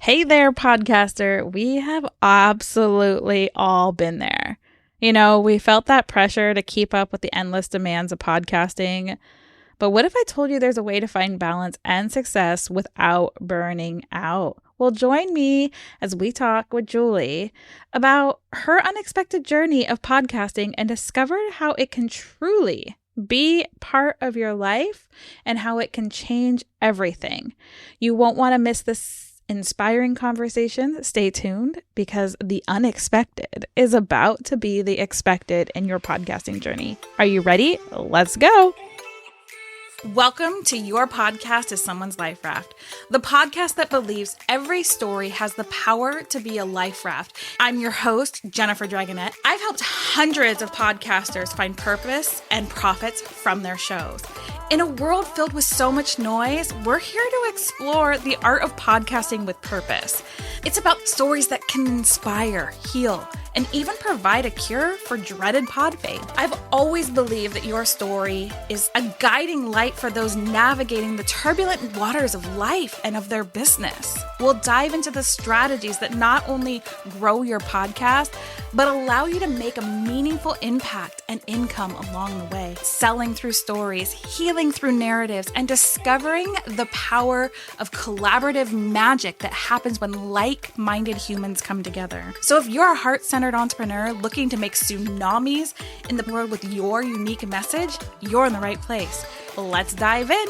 Hey there, podcaster. We have absolutely all been there. We felt that pressure to keep up with the endless demands of podcasting. But what if I told you there's a way to find balance and success without burning out? Well, join me as we talk with Julie about her unexpected journey of podcasting and discover how it can truly be part of your life and how it can change everything. You won't want to miss this inspiring conversation. Stay tuned because the unexpected is about to be the expected in your podcasting journey. Are you ready? Let's go. Welcome to Your Podcast is Someone's Life Raft, the podcast that believes every story has the power to be a life raft. I'm your host, Jennifer Dragonette. I've helped hundreds of podcasters find purpose and profits from their shows. In a world filled with so much noise, we're here to explore the art of podcasting with purpose. It's about stories that can inspire, heal, and even provide a cure for dreaded pod fade. I've always believed that your story is a guiding light for those navigating the turbulent waters of life and of their business. We'll dive into the strategies that not only grow your podcast, but allow you to make a meaningful impact and income along the way. Selling through stories, healing through narratives, and discovering the power of collaborative magic that happens when like-minded humans come together. So if you're a heart-centered entrepreneur looking to make tsunamis in the world with your unique message, you're in the right place. Let's dive in.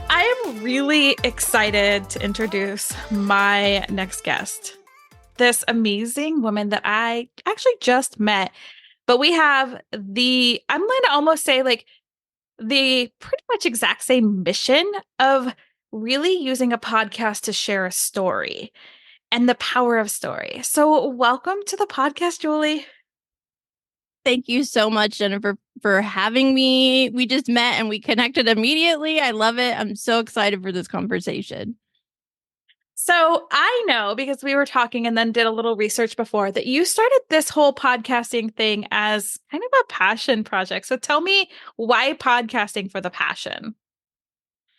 I am really excited to introduce my next guest, this amazing woman that I actually just met. But we have I'm going to almost say the pretty much exact same mission of really using a podcast to share a story and the power of story. So welcome to the podcast, Julie. Thank you so much, Jennifer, for having me. We just met and we connected immediately. I love it. I'm so excited for this conversation. So I know, because we were talking and then did a little research before, that you started this whole podcasting thing as kind of a passion project. So tell me, why podcasting for the passion?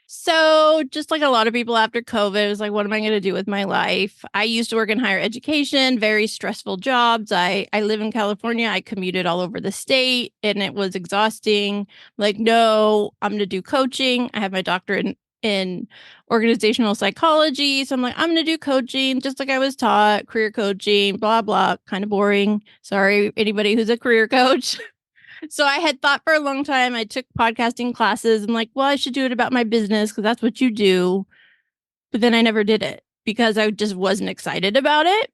So just like a lot of people after COVID, it was like, what am I going to do with my life? I used to work in higher education, very stressful jobs. I live in California. I commuted all over the state and it was exhausting. Like, no, I'm going to do coaching. I have my doctorate in organizational psychology. So I'm like, I'm going to do coaching just like I was taught, career coaching, blah, blah, kind of boring. Sorry, anybody who's a career coach. So I had thought for a long time, I took podcasting classes. I'm like, well, I should do it about my business because that's what you do. But then I never did it because I just wasn't excited about it.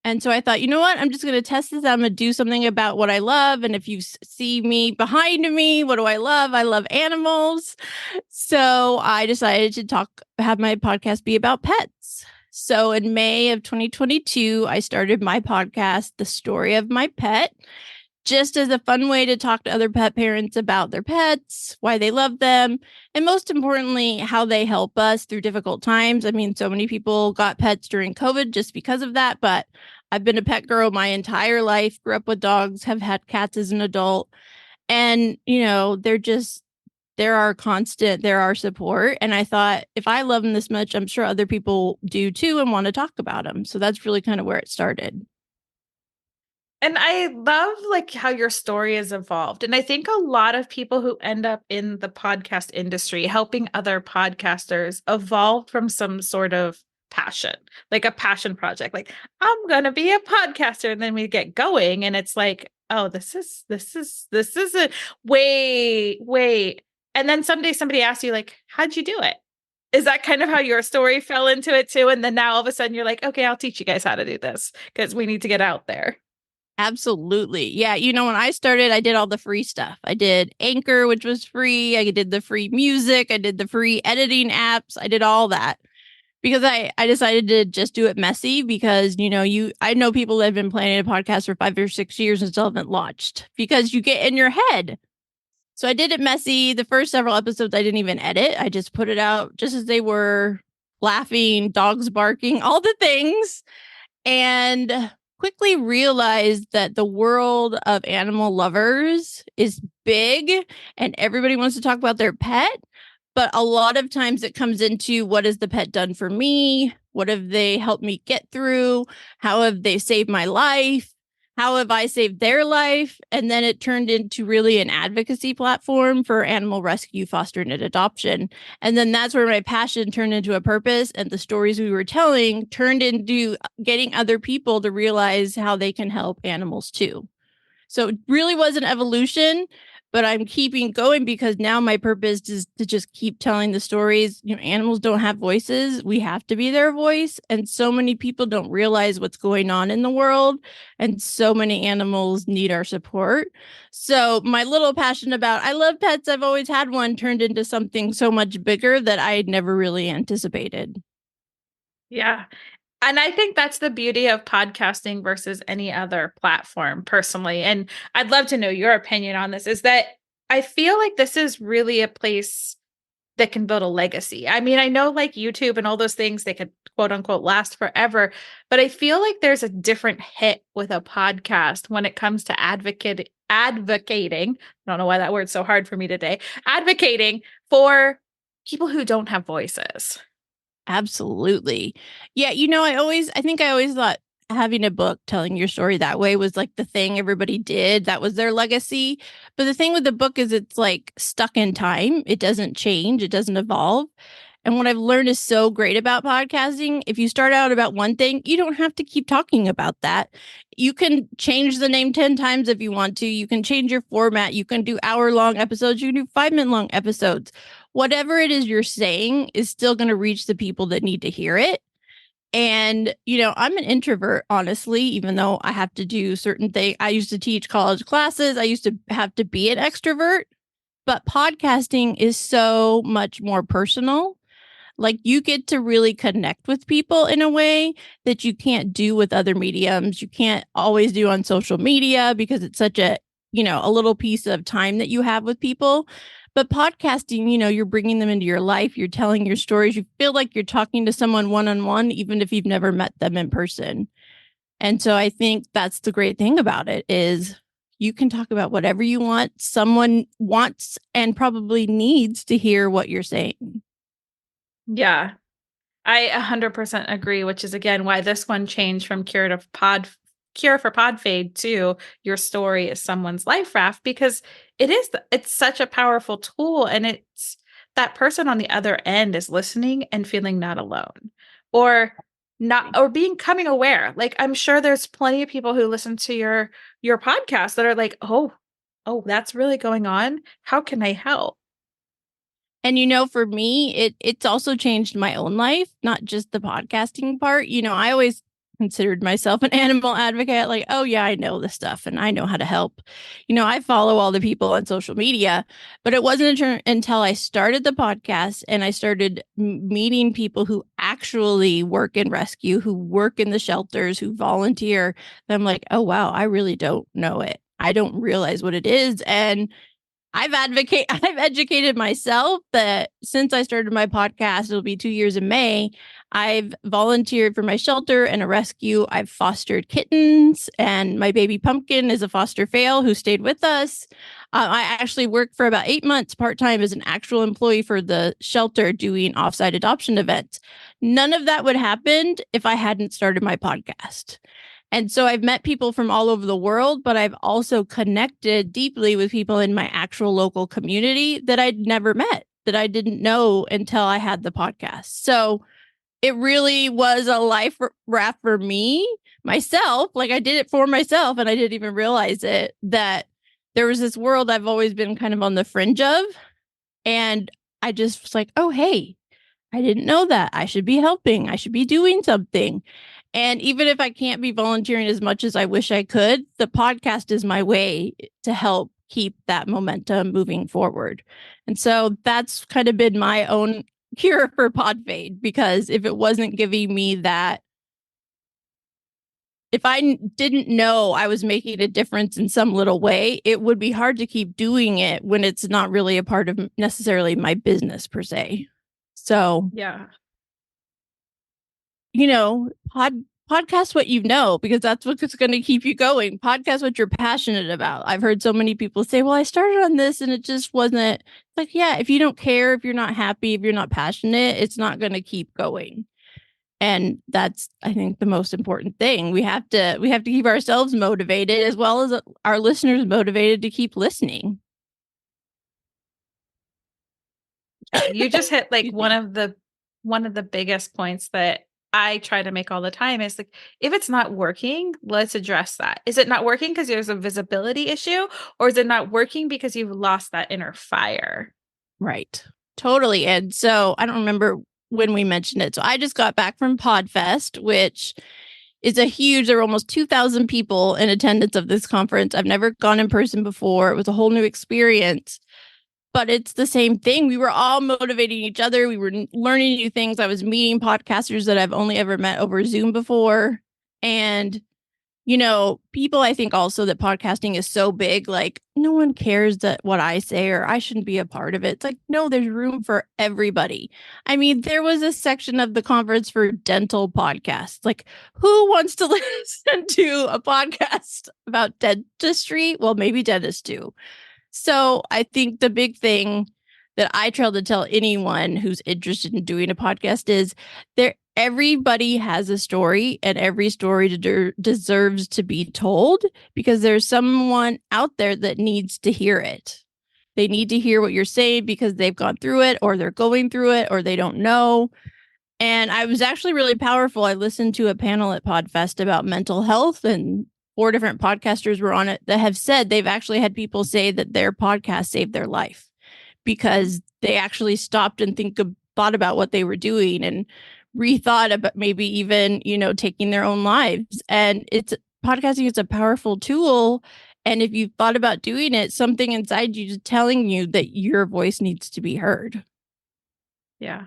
And so I thought, you know what? I'm just going to test this. I'm going to do something about what I love. And if you see me behind me, what do I love? I love animals. So I decided to have my podcast be about pets. So in May of 2022, I started my podcast, The Story of My Pet, just as a fun way to talk to other pet parents about their pets, why they love them, and most importantly, how they help us through difficult times. I mean, so many people got pets during COVID just because of that, but I've been a pet girl my entire life, grew up with dogs, have had cats as an adult, and, they're our constant, they're our support. And I thought, if I love them this much, I'm sure other people do too and want to talk about them. So that's really kind of where it started. And I love how your story has evolved. And I think a lot of people who end up in the podcast industry, helping other podcasters, evolved from some sort of passion, like a passion project. Like, I'm going to be a podcaster. And then we get going and it's like, oh, this is it. Wait. And then someday somebody asks you how'd you do it? Is that kind of how your story fell into it too? And then now all of a sudden you're like, okay, I'll teach you guys how to do this because we need to get out there. Absolutely. Yeah. When I started, I did all the free stuff. I did Anchor, which was free. I did the free music. I did the free editing apps. I did all that because I decided to just do it messy because, I know people that have been planning a podcast for 5 or 6 years and still haven't launched because you get in your head. So I did it messy. The first several episodes, I didn't even edit. I just put it out just as they were, laughing, dogs barking, all the things. And quickly realized that the world of animal lovers is big and everybody wants to talk about their pet, But a lot of times it comes into what has the pet done for me? What have they helped me get through? How have they saved my life? How have I saved their life? And then it turned into really an advocacy platform for animal rescue, fostering, and adoption. And then that's where my passion turned into a purpose. And the stories we were telling turned into getting other people to realize how they can help animals too. So it really was an evolution, but I'm keeping going because now my purpose is to just keep telling the stories. Animals don't have voices. We have to be their voice. And so many people don't realize what's going on in the world. And so many animals need our support. So my little passion about, I love pets, I've always had one, turned into something so much bigger that I had never really anticipated. Yeah. And I think that's the beauty of podcasting versus any other platform, personally. And I'd love to know your opinion on this, is that I feel like this is really a place that can build a legacy. I mean, I know like YouTube and all those things, they could quote unquote last forever, but I feel like there's a different hit with a podcast when it comes to advocating. I don't know why that word's so hard for me today. Advocating for people who don't have voices. Absolutely. Yeah, I think I always thought having a book telling your story that way was like the thing everybody did. That was their legacy. But the thing with the book is it's like stuck in time. It doesn't change, it doesn't evolve. And what I've learned is so great about podcasting. If you start out about one thing, you don't have to keep talking about that. You can change the name 10 times if you want to. You can change your format. You can do hour-long episodes. You can do 5-minute long episodes. Whatever it is you're saying is still going to reach the people that need to hear it. And, I'm an introvert, honestly, even though I have to do certain things. I used to teach college classes. I used to have to be an extrovert. But podcasting is so much more personal. Like you get to really connect with people in a way that you can't do with other mediums. You can't always do on social media because it's such a little piece of time that you have with people. But podcasting, you're bringing them into your life. You're telling your stories. You feel like you're talking to someone one-on-one, even if you've never met them in person. And so I think that's the great thing about it is you can talk about whatever you want. Someone wants and probably needs to hear what you're saying. Yeah, I 100% agree, which is again why this one changed from cure for pod fade to your story is someone's life raft, because it's such a powerful tool, and it's that person on the other end is listening and feeling not alone or not, or coming aware. Like I'm sure there's plenty of people who listen to your podcast that are like, oh, that's really going on. How can I help? And for me, it's also changed my own life, not just the podcasting part. I always considered myself an animal advocate, like, oh yeah, I know this stuff and I know how to help. I follow all the people on social media, but it wasn't until I started the podcast and I started meeting people who actually work in rescue, who work in the shelters, who volunteer, that I'm like, oh wow, I really don't know it. I don't realize what it is. And I've educated myself that since I started my podcast, it'll be 2 years in May. I've volunteered for my shelter and a rescue. I've fostered kittens, and my baby Pumpkin is a foster fail who stayed with us. I actually worked for about 8 months part-time as an actual employee for the shelter doing offsite adoption events. None of that would have happened if I hadn't started my podcast. And so I've met people from all over the world, but I've also connected deeply with people in my actual local community that I'd never met, that I didn't know until I had the podcast. So it really was a life raft for me, myself. Like I did it for myself and I didn't even realize it, that there was this world I've always been kind of on the fringe of. And I just was like, oh, hey, I didn't know that. I should be helping. I should be doing something. And even if I can't be volunteering as much as I wish I could, the podcast is my way to help keep that momentum moving forward. And so that's kind of been my own cure for pod fade, because if it wasn't giving me that, if I didn't know I was making a difference in some little way, it would be hard to keep doing it when it's not really a part of necessarily my business per se. So, Yeah. podcast what you know, because that's what's going to keep you going. Podcast what you're passionate about. I've heard so many people say, well, I started on this and it just wasn't like, yeah, if you don't care, if you're not happy, if you're not passionate, it's not going to keep going. And that's, I think, the most important thing. We have to keep ourselves motivated as well as our listeners motivated to keep listening. You just hit like one of the biggest points that I try to make all the time is like, if it's not working, let's address that. Is it not working because there's a visibility issue, or is it not working because you've lost that inner fire? Right. Totally. And so I don't remember when we mentioned it. So I just got back from PodFest, which is there were almost 2,000 people in attendance of this conference. I've never gone in person before. It was a whole new experience. But it's the same thing. We were all motivating each other. We were learning new things. I was meeting podcasters that I've only ever met over Zoom before. And, people, I think also that podcasting is so big, like no one cares that what I say or I shouldn't be a part of it. It's like, no, there's room for everybody. I mean, there was a section of the conference for dental podcasts. Like, who wants to listen to a podcast about dentistry? Well, maybe dentists do. So I think the big thing that I try to tell anyone who's interested in doing a podcast is everybody has a story, and every story deserves to be told, because there's someone out there that needs to hear it. They need to hear what you're saying because they've gone through it, or they're going through it, or they don't know. And I was actually really powerful. I listened to a panel at PodFest about mental health, and 4 different podcasters were on it that have said they've actually had people say that their podcast saved their life because they actually stopped and thought about what they were doing and rethought about maybe even, taking their own lives. And podcasting is a powerful tool. And if you thought about doing it, something inside you is telling you that your voice needs to be heard. Yeah.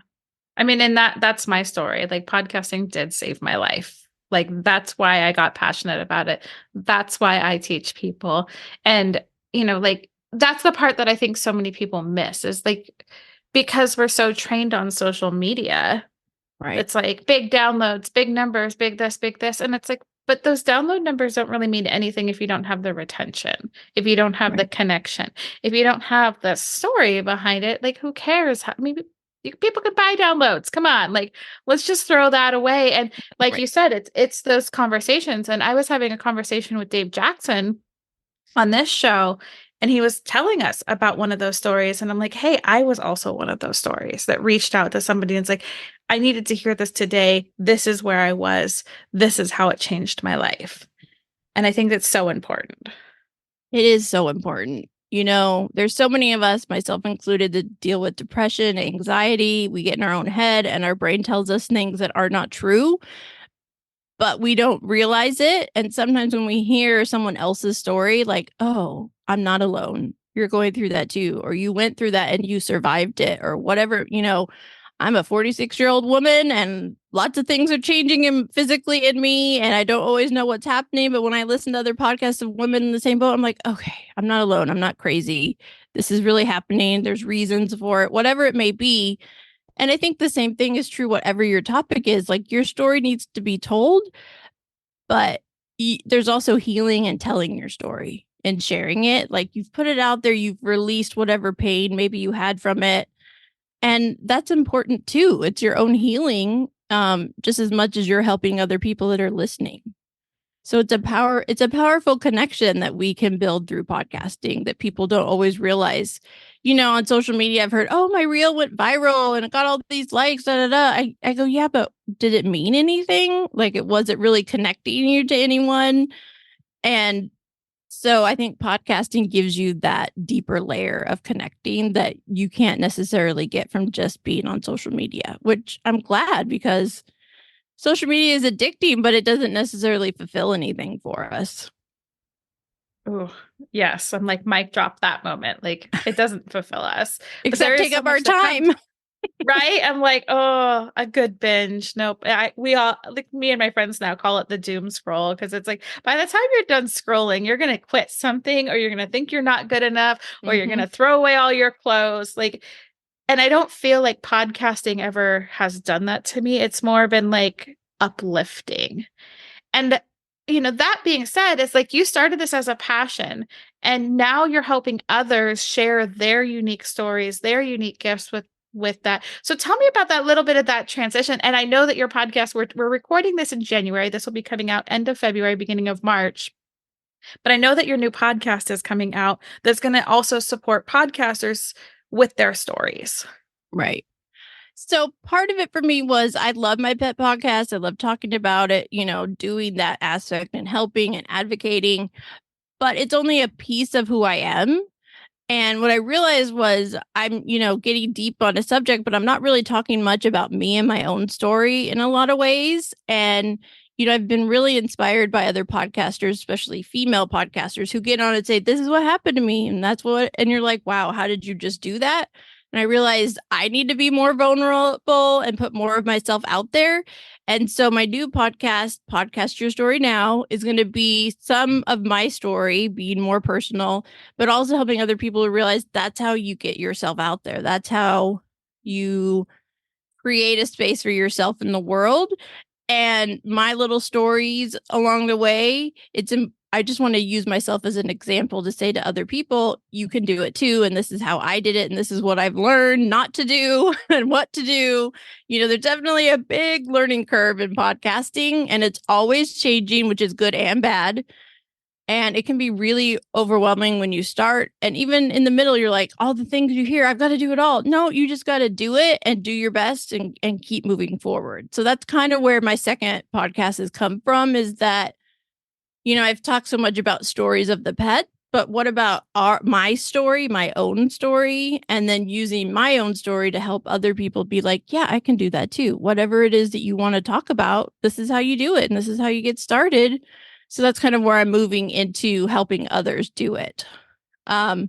I mean, and that's my story. Like, podcasting did save my life. Like, that's why I got passionate about it. That's why I teach people. And, like, that's the part that I think so many people miss is like, because we're so trained on social media, right? It's like big downloads, big numbers, big this. And it's like, but those download numbers don't really mean anything if you don't have the retention, if you don't have the connection, if you don't have the story behind it. Like, who cares? Maybe people can buy downloads. Come on. Like, let's just throw that away. And like you said, it's those conversations. And I was having a conversation with Dave Jackson on this show, and he was telling us about one of those stories. And I'm like, hey, I was also one of those stories that reached out to somebody and it's like, I needed to hear this today. This is where I was. This is how it changed my life. And I think that's so important. It is so important. There's so many of us, myself included, that deal with depression, anxiety. We get in our own head and our brain tells us things that are not true, but we don't realize it. And sometimes when we hear someone else's story, like, oh, I'm not alone. You're going through that too, or you went through that and you survived it, or whatever, I'm a 46-year-old woman and lots of things are changing physically in me. And I don't always know what's happening. But when I listen to other podcasts of women in the same boat, I'm like, okay, I'm not alone. I'm not crazy. This is really happening. There's reasons for it, whatever it may be. And I think the same thing is true, whatever your topic is. Like, your story needs to be told, but there's also healing in telling your story and sharing it. Like, you've put it out there, you've released whatever pain maybe you had from it. And that's important too. It's your own healing, just as much as you're helping other people that are listening. So it's a powerful connection that we can build through podcasting that people don't always realize. On social media, I've heard, oh, my reel went viral and it got all these likes. Da, da, da. I go, yeah, but did it mean anything? Like, was it really connecting you to anyone? And so I think podcasting gives you that deeper layer of connecting that you can't necessarily get from just being on social media, which I'm glad, because social media is addicting, but it doesn't necessarily fulfill anything for us. Oh, yes. I'm like, mic drop that moment. Like, it doesn't fulfill us. Except take up our time. Right? I'm like, oh, a good binge. Nope. We all, like, me and my friends now call it the doom scroll, because it's like, by the time you're done scrolling, you're going to quit something, or you're going to think you're not good enough, or you're going to throw away all your clothes. Like, and I don't feel like podcasting ever has done that to me. It's more been like, uplifting. And, that being said, it's like you started this as a passion and now you're helping others share their unique stories, their unique gifts with that. So tell me about that little bit of that transition. And I know that your podcast, we're recording this in January. This will be coming out end of February, beginning of March. But I know that your new podcast is coming out that's going to also support podcasters with their stories. Right. So part of it for me was I love my pet podcast. I love talking about it, doing that aspect and helping and advocating, but it's only a piece of who I am. And what I realized was I'm, getting deep on a subject, but I'm not really talking much about me and my own story in a lot of ways. And, I've been really inspired by other podcasters, especially female podcasters who get on and say, this is what happened to me. And you're like, wow, how did you just do that? And I realized I need to be more vulnerable and put more of myself out there. And so my new Podcast Your Story Now, is going to be some of my story being more personal, but also helping other people to realize that's how you get yourself out there. That's how you create a space for yourself in the world. And my little stories along the way, I just want to use myself as an example to say to other people, you can do it too. And this is how I did it. And this is what I've learned not to do and what to do. There's definitely a big learning curve in podcasting, and it's always changing, which is good and bad. And it can be really overwhelming when you start. And even in the middle, you're like, all the things you hear, I've got to do it all. No, you just got to do it and do your best and keep moving forward. So that's kind of where my second podcast has come from, is that, I've talked so much about stories of the pet, but what about my story, my own story, and then using my own story to help other people be like, yeah, I can do that too. Whatever it is that you want to talk about, this is how you do it. And this is how you get started. So that's kind of where I'm moving into helping others do it. I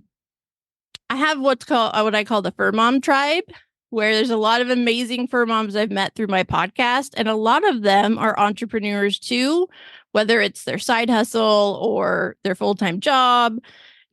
have what I call the fur mom tribe, where there's a lot of amazing fur moms I've met through my podcast. And a lot of them are entrepreneurs too, whether it's their side hustle or their full-time job.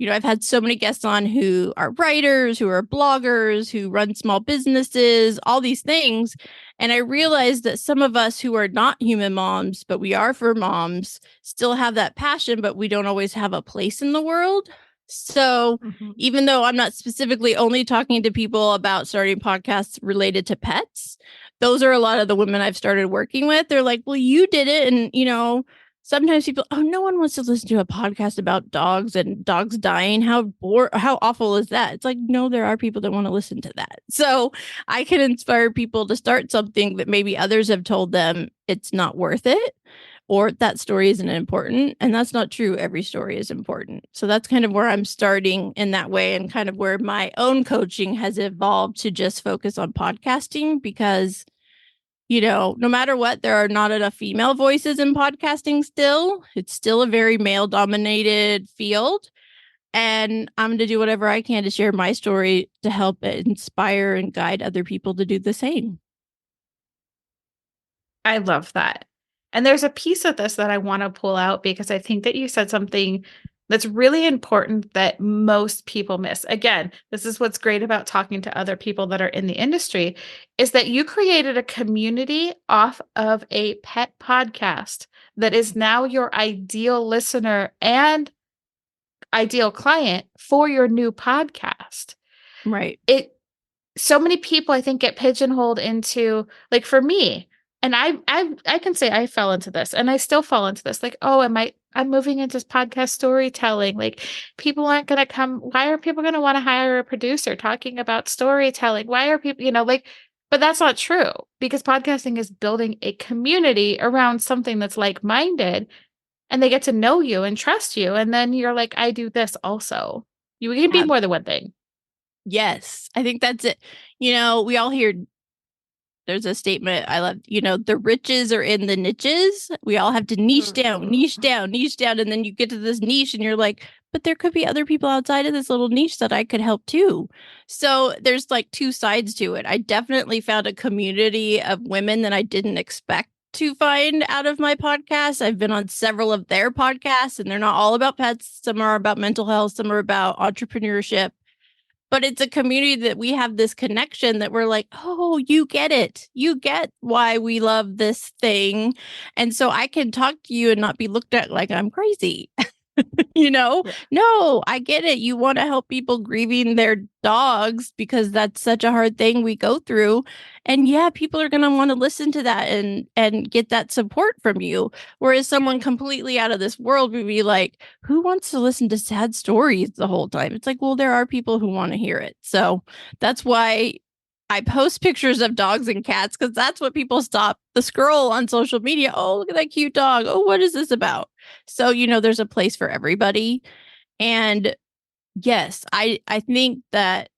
I've had so many guests on who are writers, who are bloggers, who run small businesses, all these things. And I realized that some of us who are not human moms, but we are fur moms, still have that passion, but we don't always have a place in the world. So even though I'm not specifically only talking to people about starting podcasts related to pets, those are a lot of the women I've started working with. They're like, well, you did it. And, sometimes people, oh, no one wants to listen to a podcast about dogs and dogs dying. How awful is that? It's like, no, there are people that want to listen to that. So I can inspire people to start something that maybe others have told them it's not worth it, or that story isn't important. And that's not true. Every story is important. So that's kind of where I'm starting in that way, and kind of where my own coaching has evolved to just focus on podcasting, because no matter what, there are not enough female voices in podcasting still. It's still a very male dominated field. And I'm going to do whatever I can to share my story to help inspire and guide other people to do the same. I love that. And there's a piece of this that I want to pull out, because I think that you said something that's really important that most people miss. Again, this is what's great about talking to other people that are in the industry, is that you created a community off of a pet podcast that is now your ideal listener and ideal client for your new podcast. Right. So many people, I think, get pigeonholed into, like, for me, and I can say I fell into this, and I still fall into this. Like, oh, I'm moving into podcast storytelling. Like, people aren't going to come. Why are people going to want to hire a producer talking about storytelling? Why are people, but that's not true, because podcasting is building a community around something that's like-minded, and they get to know you and trust you. And then you're like, I do this also. You can be more than one thing. Yes, I think that's it. We all hear, there's a statement I love, the riches are in the niches. We all have to niche down. And then you get to this niche and you're like, but there could be other people outside of this little niche that I could help too. So there's like two sides to it. I definitely found a community of women that I didn't expect to find out of my podcast. I've been on several of their podcasts, and they're not all about pets. Some are about mental health. Some are about entrepreneurship. but it's a community that we have this connection that we're like, oh, you get it. You get why we love this thing. And so I can talk to you and not be looked at like I'm crazy. Right. No, I get it. You want to help people grieving their dogs because that's such a hard thing we go through. And yeah, people are going to want to listen to that and get that support from you. Whereas someone completely out of this world would be like, who wants to listen to sad stories the whole time? It's like, well, there are people who want to hear it. So that's why I post pictures of dogs and cats, because that's what people stop the scroll on social media. Oh, look at that cute dog. Oh, what is this about? So, there's a place for everybody. And yes, I think that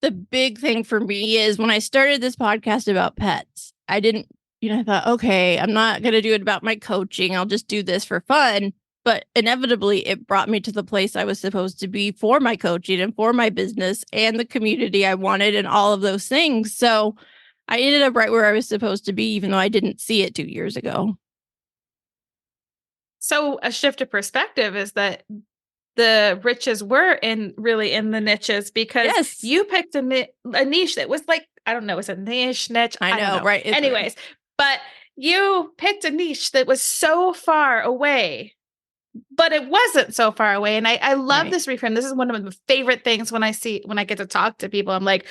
the big thing for me is when I started this podcast about pets, I didn't, I thought, okay, I'm not going to do it about my coaching. I'll just do this for fun. But inevitably, it brought me to the place I was supposed to be for my coaching and for my business and the community I wanted and all of those things. So I ended up right where I was supposed to be, even though I didn't see it 2 years ago. So a shift of perspective is that the riches were really in the niches, because you picked a niche that was like, I don't know, was it niche? I know, right? Anyways, but you picked a niche that was so far away, but it wasn't so far away. And I love this reframe. This is one of my favorite things when I get to talk to people. I'm like,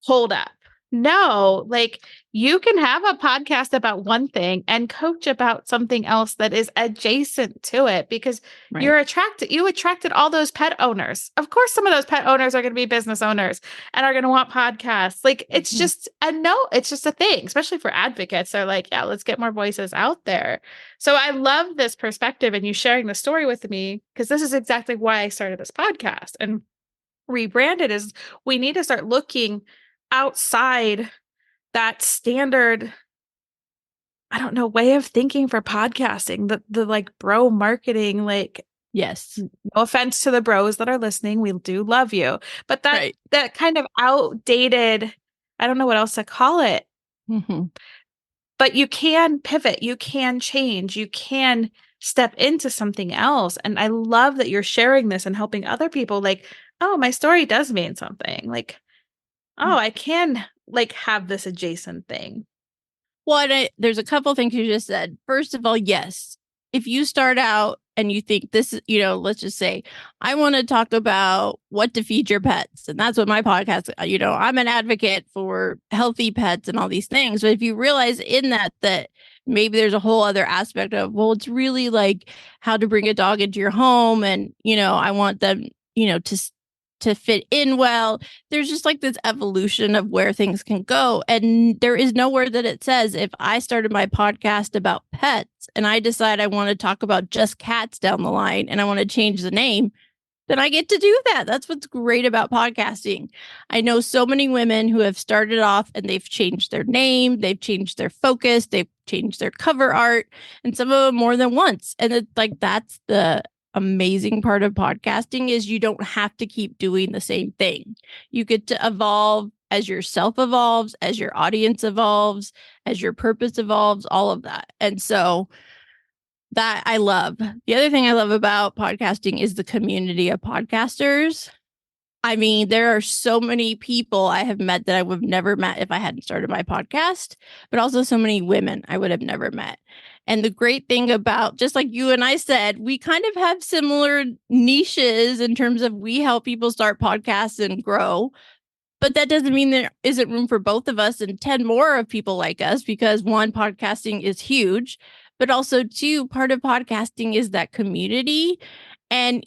hold up. No, like, you can have a podcast about one thing and coach about something else that is adjacent to it, because you attracted all those pet owners. Of course, some of those pet owners are going to be business owners and are going to want podcasts. Like, it's just it's just a thing, especially for advocates. They're like, yeah, let's get more voices out there. So I love this perspective and you sharing the story with me, because this is exactly why I started this podcast and rebranded. Is we need to start looking outside that standard, I don't know, way of thinking for podcasting, the like bro marketing, like, yes, no offense to the bros that are listening, we do love you, but that kind of outdated, I don't know what else to call it. But you can pivot, you can change, you can step into something else. And I love that you're sharing this and helping other people, like, oh, my story does mean something. Like, oh, I can like have this adjacent thing. Well, there's a couple things you just said. First of all, yes, if you start out and you think this is, let's just say, I want to talk about what to feed your pets. And that's what my podcast, I'm an advocate for healthy pets and all these things. But if you realize in that maybe there's a whole other aspect of, well, it's really like how to bring a dog into your home. And, I want them, to fit in well. There's just like this evolution of where things can go. And there is nowhere that it says if I started my podcast about pets and I decide I want to talk about just cats down the line and I want to change the name, then I get to do that. That's what's great about podcasting. I know so many women who have started off and they've changed their name, they've changed their focus, they've changed their cover art, and some of them more than once. And it's like, that's the amazing part of podcasting, is you don't have to keep doing the same thing. You get to evolve as yourself evolves, as your audience evolves, as your purpose evolves, all of that. And so that I love. The other thing I love about podcasting is the community of podcasters. I mean, there are so many people I have met that I would have never met if I hadn't started my podcast, but also so many women I would have never met. And the great thing about, just like you and I said, we kind of have similar niches in terms of we help people start podcasts and grow. But that doesn't mean there isn't room for both of us and 10 more of people like us, because one, podcasting is huge, but also two, part of podcasting is that community. And,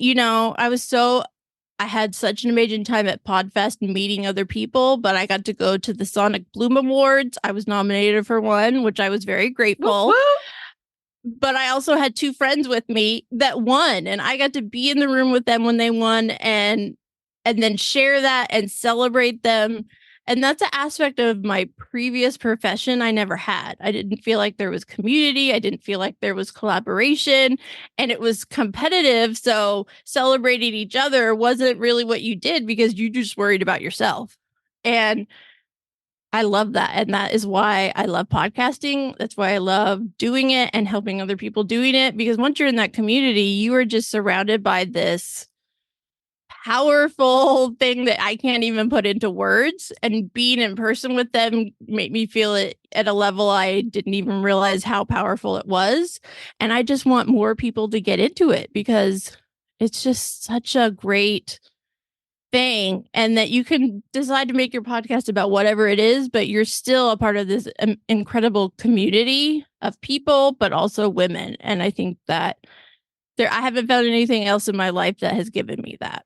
I had such an amazing time at PodFest meeting other people, but I got to go to the Sonic Bloom Awards. I was nominated for one, which I was very grateful. Woo-woo. But I also had two friends with me that won, and I got to be in the room with them when they won and then share that and celebrate them. And that's an aspect of my previous profession I never had. I didn't feel like there was community. I didn't feel like there was collaboration, and it was competitive. So celebrating each other wasn't really what you did, because you just worried about yourself. And I love that. And that is why I love podcasting. That's why I love doing it and helping other people doing it, because once you're in that community, you are just surrounded by this powerful thing that I can't even put into words. And being in person with them made me feel it at a level I didn't even realize how powerful it was. And I just want more people to get into it because it's just such a great thing. And that you can decide to make your podcast about whatever it is, but you're still a part of this incredible community of people, but also women. And I think that I haven't found anything else in my life that has given me that.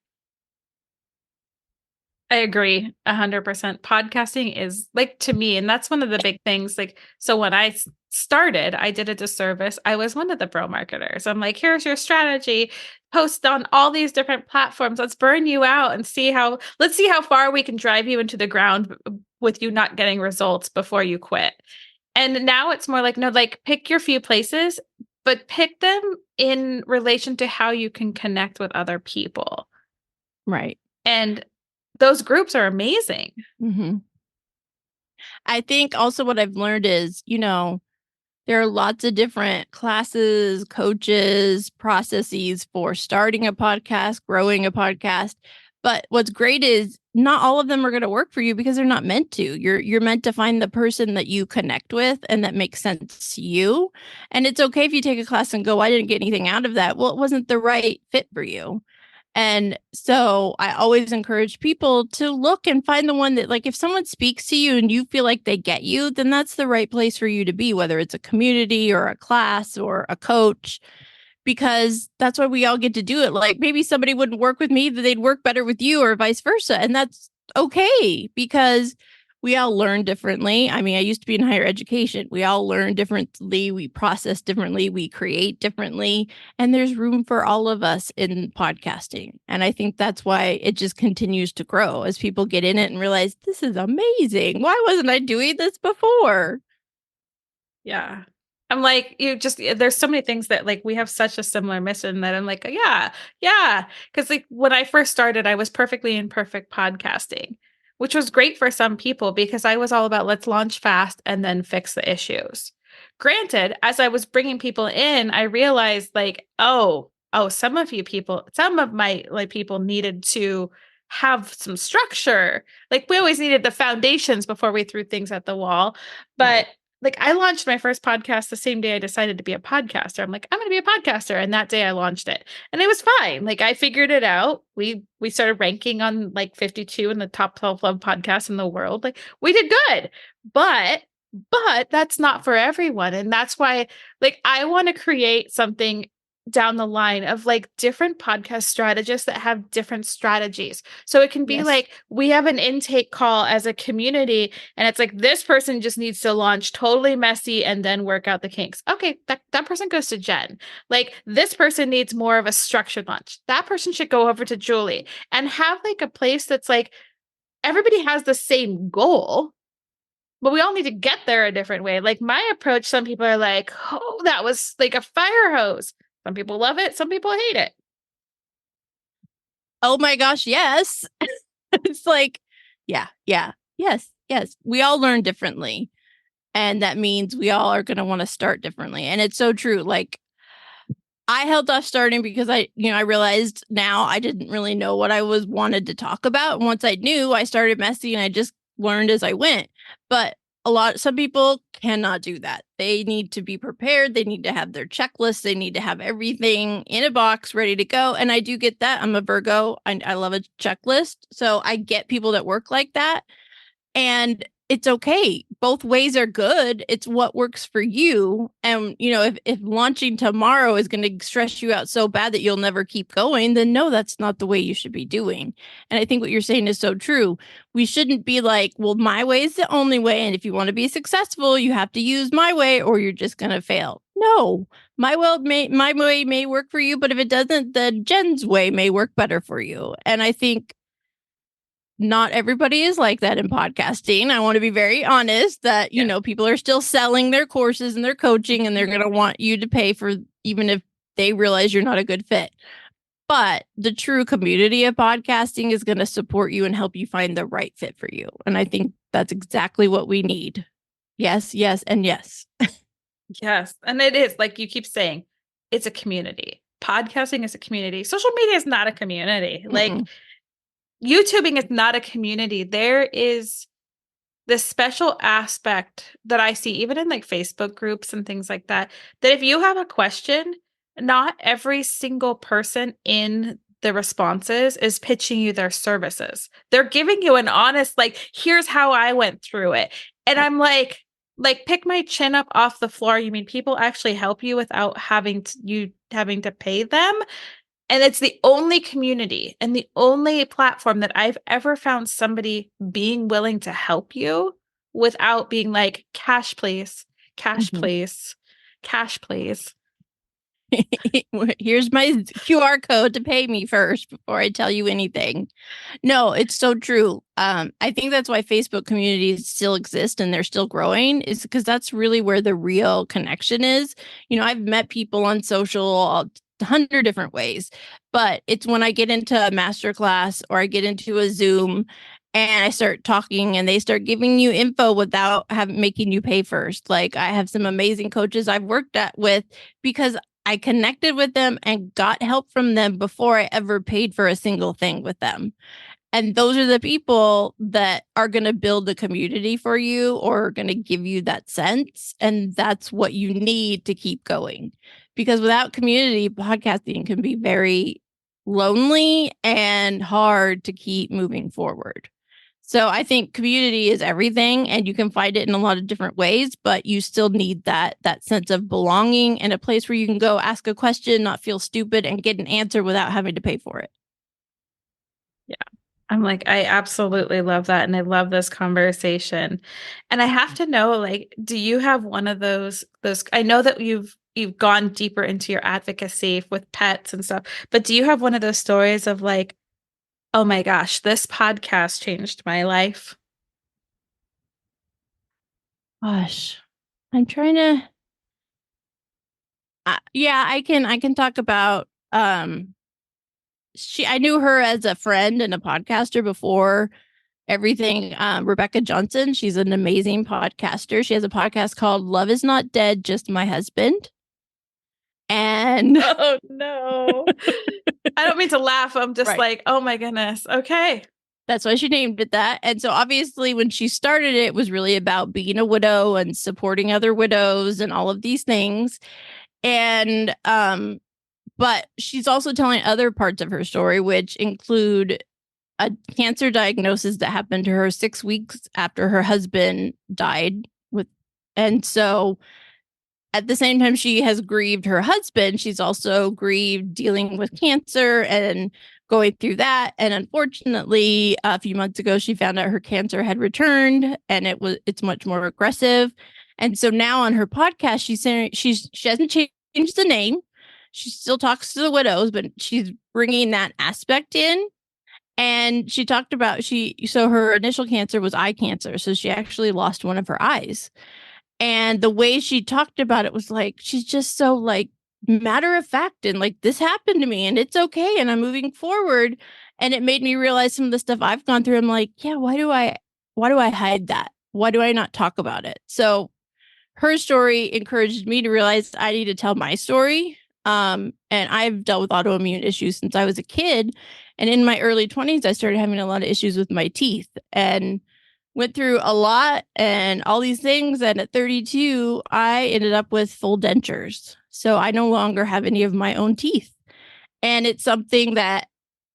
I agree 100%. Podcasting is like to me, and that's one of the big things. Like, so when I started, I did a disservice. I was one of the bro marketers. I'm like, here's your strategy. Post on all these different platforms. Let's burn you out and let's see how far we can drive you into the ground with you not getting results before you quit. And now it's more like, no, like pick your few places, but pick them in relation to how you can connect with other people. Right. And those groups are amazing. Mm-hmm. I think also what I've learned is, there are lots of different classes, coaches, processes for starting a podcast, growing a podcast. But what's great is not all of them are going to work for you because they're not meant to. You're meant to find the person that you connect with and that makes sense to you. And it's okay if you take a class and go, I didn't get anything out of that. Well, it wasn't the right fit for you. And so I always encourage people to look and find the one that, like, if someone speaks to you and you feel like they get you, then that's the right place for you to be, whether it's a community or a class or a coach, because that's why we all get to do it. Like maybe somebody wouldn't work with me, but they'd work better with you or vice versa. And that's okay because we all learn differently. I mean, I used to be in higher education. We all learn differently. We process differently. We create differently. And there's room for all of us in podcasting. And I think that's why it just continues to grow as people get in it and realize this is amazing. Why wasn't I doing this before? Yeah. I'm like, there's so many things that like we have such a similar mission that I'm like, yeah. Cause like when I first started, I was perfectly imperfect podcasting, which was great for some people because I was all about let's launch fast and then fix the issues. Granted, as I was bringing people in, I realized like, some of my like people needed to have some structure. Like we always needed the foundations before we threw things at the wall. But Right. like I launched my first podcast the same day I decided to be a podcaster. I'm like, I'm going to be a podcaster. And that day I launched it and it was fine. Like I figured it out. We started ranking on like 52 in the top 12 love podcasts in the world. Like we did good, but that's not for everyone. And that's why like I want to create something down the line of like different podcast strategists that have different strategies. So it can be like we have an intake call as a community and it's like this person just needs to launch totally messy and then work out the kinks. Okay, that person goes to Jen. Like this person needs more of a structured launch. That person should go over to Julie and have like a place that's like everybody has the same goal. But we all need to get there a different way. Like my approach, some people are like, oh, that was like a fire hose. Some people love it. Some people hate it. Oh my gosh, yes. It's like, yes. We all learn differently. And that means we all are going to want to start differently. And it's so true. Like I held off starting because I realized now I didn't really know what I wanted to talk about. And once I knew, I started messy and I just learned as I went. But some people cannot do that. They need to be prepared. They need to have their checklist. They need to have everything in a box ready to go. And I do get that. I'm a Virgo. I love a checklist. So I get people that work like that. And it's okay. Both ways are good. It's what works for you. And, if launching tomorrow is going to stress you out so bad that you'll never keep going, then no, that's not the way you should be doing. And I think what you're saying is so true. We shouldn't be like, well, my way is the only way. And if you want to be successful, you have to use my way or you're just going to fail. No, my way may work for you, but if it doesn't, then Jen's way may work better for you. And I think not everybody is like that in podcasting. I want to be very honest that, people are still selling their courses and their coaching and they're going to want you to pay for even if they realize you're not a good fit. But the true community of podcasting is going to support you and help you find the right fit for you. And I think that's exactly what we need. Yes, and yes. Yes. And it is like you keep saying, it's a community. Podcasting is a community. Social media is not a community. Like YouTubing is not a community. There is this special aspect that I see even in like Facebook groups and things like that, that if you have a question, not every single person in the responses is pitching you their services. They're giving you an honest, like, here's how I went through it. And I'm like, pick my chin up off the floor. You mean people actually help you without having to pay them? And it's the only community and the only platform that I've ever found somebody being willing to help you without being like, cash, please, cash, please, cash, please. Here's my QR code to pay me first before I tell you anything. No, it's so true. I think that's why Facebook communities still exist and they're still growing, is because that's really where the real connection is. You know, I've met people on social 100 different ways, but it's when I get into a masterclass or I get into a Zoom and I start talking and they start giving you info without making you pay first. Like, I have some amazing coaches I've worked with because I connected with them and got help from them before I ever paid for a single thing with them. And those are the people that are going to build the community for you or going to give you that sense. And that's what you need to keep going. Because without community, podcasting can be very lonely and hard to keep moving forward. So I think community is everything, and you can find it in a lot of different ways, but you still need that sense of belonging and a place where you can go ask a question, not feel stupid, and get an answer without having to pay for it. Yeah. I'm like, I absolutely love that. And I love this conversation. And I have to know, like, do you have one of those, I know that you've gone deeper into your advocacy with pets and stuff, but do you have one of those stories of like, oh my gosh, this podcast changed my life? Gosh, I'm trying to. Yeah, I can talk about. I knew her as a friend and a podcaster before everything. Rebecca Johnson, she's an amazing podcaster. She has a podcast called "Love Is Not Dead, Just My Husband." And oh no, I don't mean to laugh. I'm just like, oh my goodness. Okay. That's why she named it that. And so obviously when she started it was really about being a widow and supporting other widows and all of these things. And but she's also telling other parts of her story, which include a cancer diagnosis that happened to her 6 weeks after her husband died. And so at the same time she has grieved her husband, she's also grieved dealing with cancer and going through that. And unfortunately, a few months ago, she found out her cancer had returned and it's much more aggressive. And so now on her podcast, she's saying she hasn't changed the name. She still talks to the widows, but she's bringing that aspect in. And she talked about so her initial cancer was eye cancer. So she actually lost one of her eyes. And the way she talked about it was like, she's just so like matter of fact and like, this happened to me and it's okay. And I'm moving forward. And it made me realize some of the stuff I've gone through. I'm like, yeah, why do I hide that? Why do I not talk about it? So her story encouraged me to realize I need to tell my story. And I've dealt with autoimmune issues since I was a kid. And in my early 20s, I started having a lot of issues with my teeth and went through a lot and all these things. And at 32, I ended up with full dentures. So I no longer have any of my own teeth. And it's something that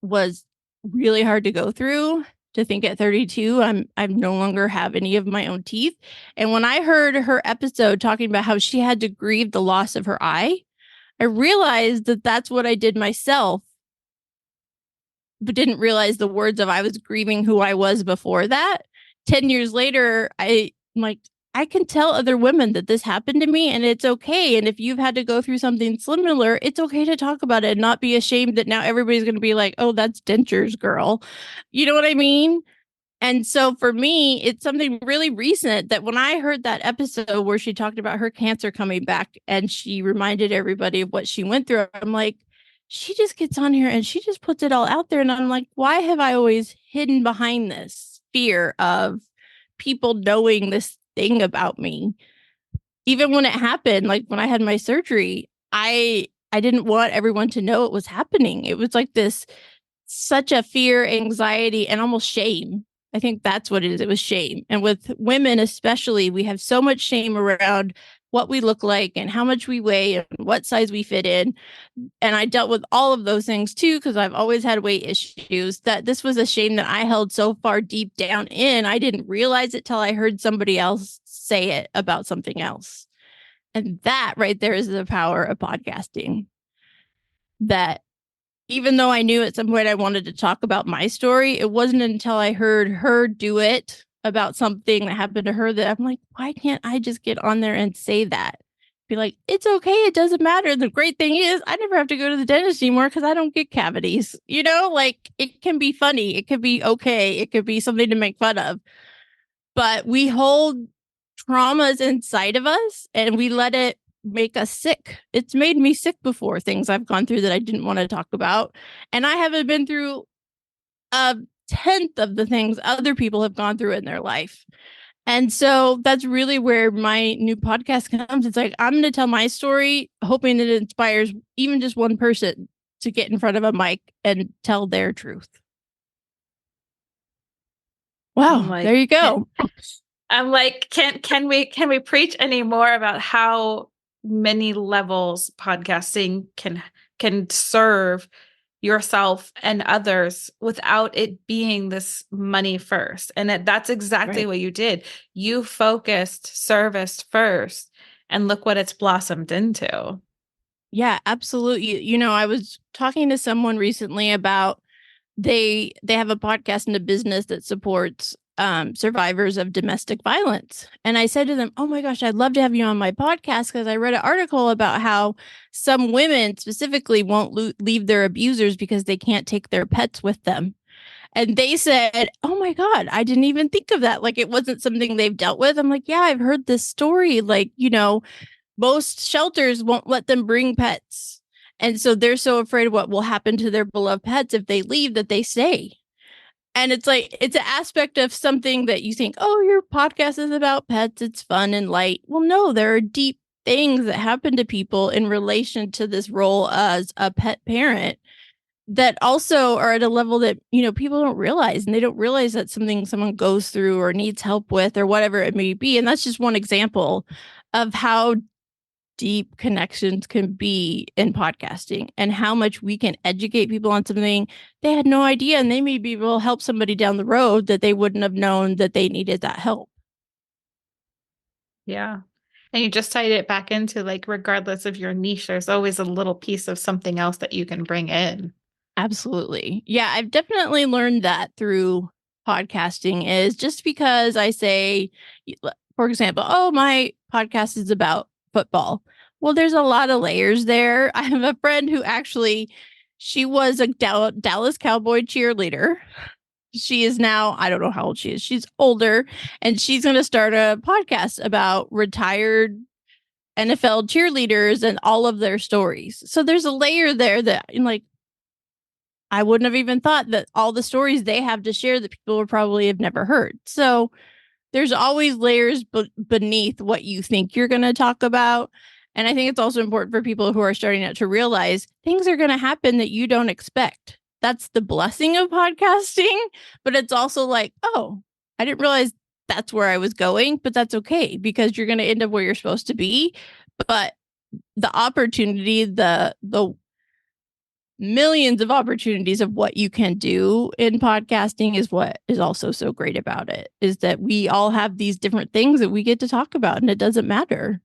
was really hard to go through, to think at 32, I no longer have any of my own teeth. And when I heard her episode talking about how she had to grieve the loss of her eye, I realized that that's what I did myself, but didn't realize the words of I was grieving who I was before that. 10 years later, I'm like, I can tell other women that this happened to me and it's okay. And if you've had to go through something similar, it's okay to talk about it and not be ashamed that now everybody's going to be like, oh, that's dentures, girl. You know what I mean? And so for me, it's something really recent that when I heard that episode where she talked about her cancer coming back and she reminded everybody of what she went through, I'm like, she just gets on here and she just puts it all out there. And I'm like, why have I always hidden behind this fear of people knowing this thing about me? Even when it happened, like when I had my surgery, I didn't want everyone to know it was happening. It was like this such a fear, anxiety, and almost shame. I think that's what it is. It was shame. And with women, especially, we have so much shame around what we look like and how much we weigh and what size we fit in. And I dealt with all of those things too, because I've always had weight issues, that this was a shame that I held so far deep down in. I didn't realize it till I heard somebody else say it about something else. And that right there is the power of podcasting. That even though I knew at some point I wanted to talk about my story, it wasn't until I heard her do it about something that happened to her that I'm like, why can't I just get on there and say that? Be like, it's okay. It doesn't matter. The great thing is I never have to go to the dentist anymore because I don't get cavities. You know, like it can be funny. It could be okay. It could be something to make fun of. But we hold traumas inside of us and we let it make us sick. It's made me sick before, things I've gone through that I didn't want to talk about. And I haven't been through a tenth of the things other people have gone through in their life. And so that's really where my new podcast comes. It's like, I'm going to tell my story, hoping it inspires even just one person to get in front of a mic and tell their truth. Wow, like, there you go. I'm like, can we preach any more about how many levels podcasting can serve yourself and others without it being this money first? And that's exactly what you did. You focused service first, and look what it's blossomed into. Yeah, absolutely. You know, I was talking to someone recently about they have a podcast and a business that supports survivors of domestic violence. And I said to them, oh my gosh, I'd love to have you on my podcast because I read an article about how some women specifically won't leave their abusers because they can't take their pets with them. And they said, oh my God, I didn't even think of that. Like it wasn't something they've dealt with. I'm like, yeah, I've heard this story. Like, you know, most shelters won't let them bring pets. And so they're so afraid of what will happen to their beloved pets if they leave that they stay. And it's like, it's an aspect of something that you think, oh, your podcast is about pets. It's fun and light. Well, no, there are deep things that happen to people in relation to this role as a pet parent that also are at a level that, you know, people don't realize. And they don't realize that something someone goes through or needs help with or whatever it may be. And that's just one example of how deep connections can be in podcasting and how much we can educate people on something they had no idea, and they may be able to help somebody down the road that they wouldn't have known that they needed that help. Yeah. And you just tied it back into like, regardless of your niche, there's always a little piece of something else that you can bring in. Absolutely. Yeah, I've definitely learned that through podcasting is just because I say, for example, oh, my podcast is about football. Well, there's a lot of layers there. I have a friend who actually, she was a Dallas Cowboy cheerleader. She is now, I don't know how old she is. She's older, and she's going to start a podcast about retired NFL cheerleaders and all of their stories. So there's a layer there that, like, I wouldn't have even thought that all the stories they have to share that people would probably have never heard. So there's always layers beneath what you think you're going to talk about. And I think it's also important for people who are starting out to realize things are going to happen that you don't expect. That's the blessing of podcasting. But it's also like, oh, I didn't realize that's where I was going, but that's okay because you're going to end up where you're supposed to be. But the opportunity, the millions of opportunities of what you can do in podcasting is what is also so great about it, is that we all have these different things that we get to talk about, and it doesn't matter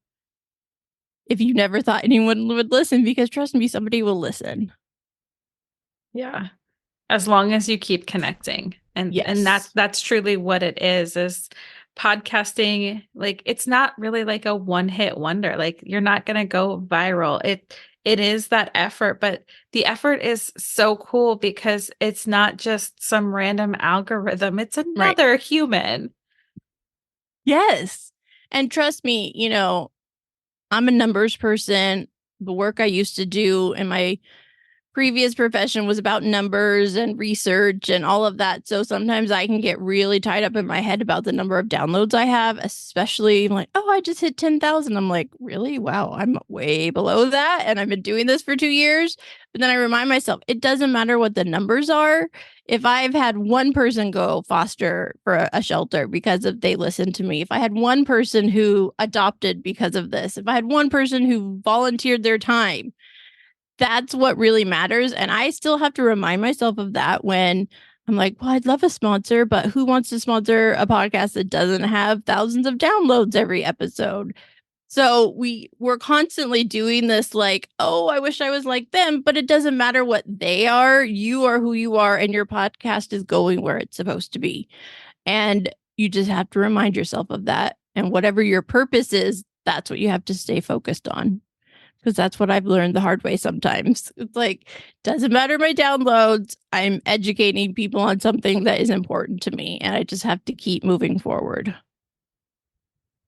if you never thought anyone would listen, because trust me, somebody will listen. Yeah. As long as you keep connecting. And yes. And that's truly what it is podcasting. Like, it's not really like a one-hit wonder. Like, you're not going to go viral. It is that effort, but the effort is so cool because it's not just some random algorithm. It's another human. Yes. And trust me, you know, I'm a numbers person. The work I used to do in my previous profession was about numbers and research and all of that. So sometimes I can get really tied up in my head about the number of downloads I have, especially like, oh, I just hit 10,000. I'm like, really? Wow, I'm way below that. And I've been doing this for 2 years. But then I remind myself, it doesn't matter what the numbers are. If I've had one person go foster for a shelter because of they listened to me, if I had one person who adopted because of this, if I had one person who volunteered their time, that's what really matters. And I still have to remind myself of that when I'm like, well, I'd love a sponsor, but who wants to sponsor a podcast that doesn't have thousands of downloads every episode? So we're constantly doing this like, oh, I wish I was like them, but it doesn't matter what they are. You are who you are, and your podcast is going where it's supposed to be. And you just have to remind yourself of that. And whatever your purpose is, that's what you have to stay focused on. Because that's what I've learned the hard way sometimes. It's like, doesn't matter my downloads. I'm educating people on something that is important to me. And I just have to keep moving forward.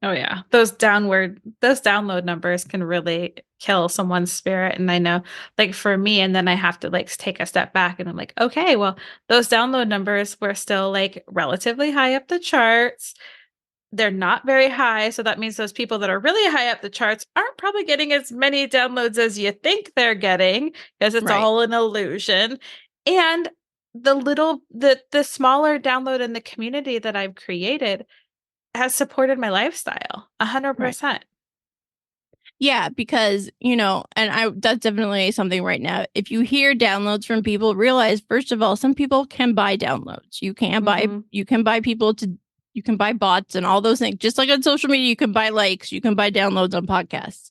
Oh yeah. Those download numbers can really kill someone's spirit. And I know, like for me, and then I have to like take a step back and I'm like, okay, well, those download numbers were still like relatively high up the charts. They're not very high. So that means those people that are really high up the charts aren't probably getting as many downloads as you think they're getting, because it's all an illusion. And the smaller download in the community that I've created has supported my lifestyle 100%. Right. Yeah, because, and that's definitely something right now. If you hear downloads from people, realize, first of all, some people can buy downloads. You can buy people you can buy bots and all those things. Just like on social media, you can buy likes, you can buy downloads on podcasts.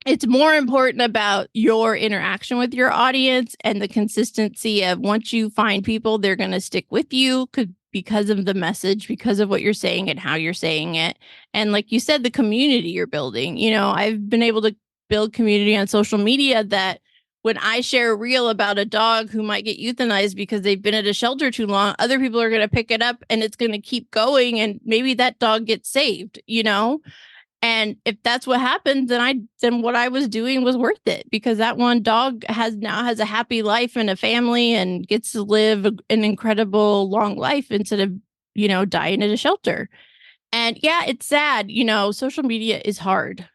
It's more important about your interaction with your audience and the consistency of once you find people, they're going to stick with you because of the message, because of what you're saying and how you're saying it. And like you said, the community you're building. I've been able to build community on social media that when I share a reel about a dog who might get euthanized because they've been at a shelter too long, other people are going to pick it up and it's going to keep going. And maybe that dog gets saved, And if that's what happens, then what I was doing was worth it, because that one dog now has a happy life and a family and gets to live an incredible long life instead of, dying at a shelter. And yeah, it's sad. Social media is hard.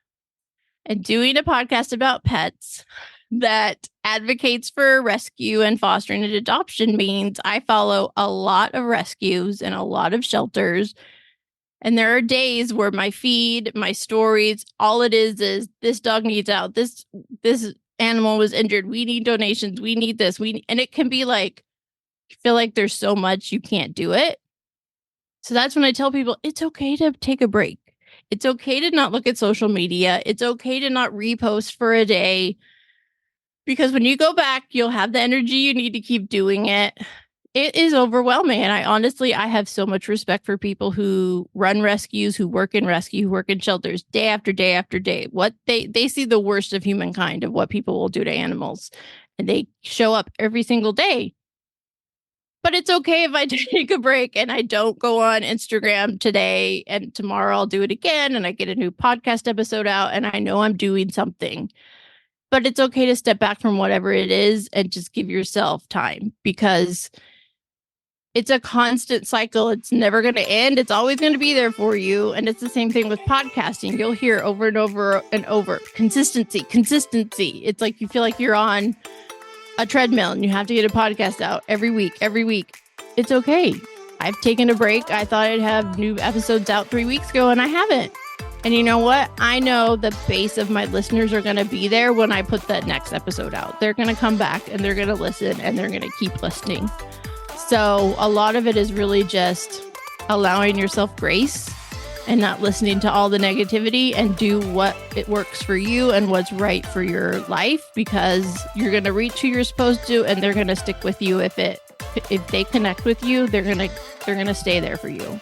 And doing a podcast about pets that advocates for rescue and fostering and adoption means I follow a lot of rescues and a lot of shelters. And there are days where my feed, my stories, all it is this dog needs out. This animal was injured. We need donations. We need this. And it can be like, you feel like there's so much you can't do it. So that's when I tell people it's okay to take a break. It's okay to not look at social media. It's okay to not repost for a day. Because when you go back, you'll have the energy you need to keep doing it. It is overwhelming. And I have so much respect for people who run rescues, who work in rescue, who work in shelters day after day after day. What they see the worst of humankind, of what people will do to animals. And they show up every single day. But it's okay if I take a break and I don't go on Instagram today, and tomorrow I'll do it again and I get a new podcast episode out and I know I'm doing something. But it's okay to step back from whatever it is and just give yourself time, because it's a constant cycle. It's never going to end. It's always going to be there for you. And it's the same thing with podcasting. You'll hear over and over and over, consistency. It's like you feel like you're on a treadmill and you have to get a podcast out every week. It's okay. I've taken a break. I thought I'd have new episodes out 3 weeks ago and I haven't. And you know what? I know the base of my listeners are going to be there when I put that next episode out. They're going to come back and they're going to listen and they're going to keep listening. So a lot of it is really just allowing yourself grace and not listening to all the negativity, and do what it works for you and what's right for your life, because you're going to reach who you're supposed to and they're going to stick with you. If they connect with you, they're going to stay there for you.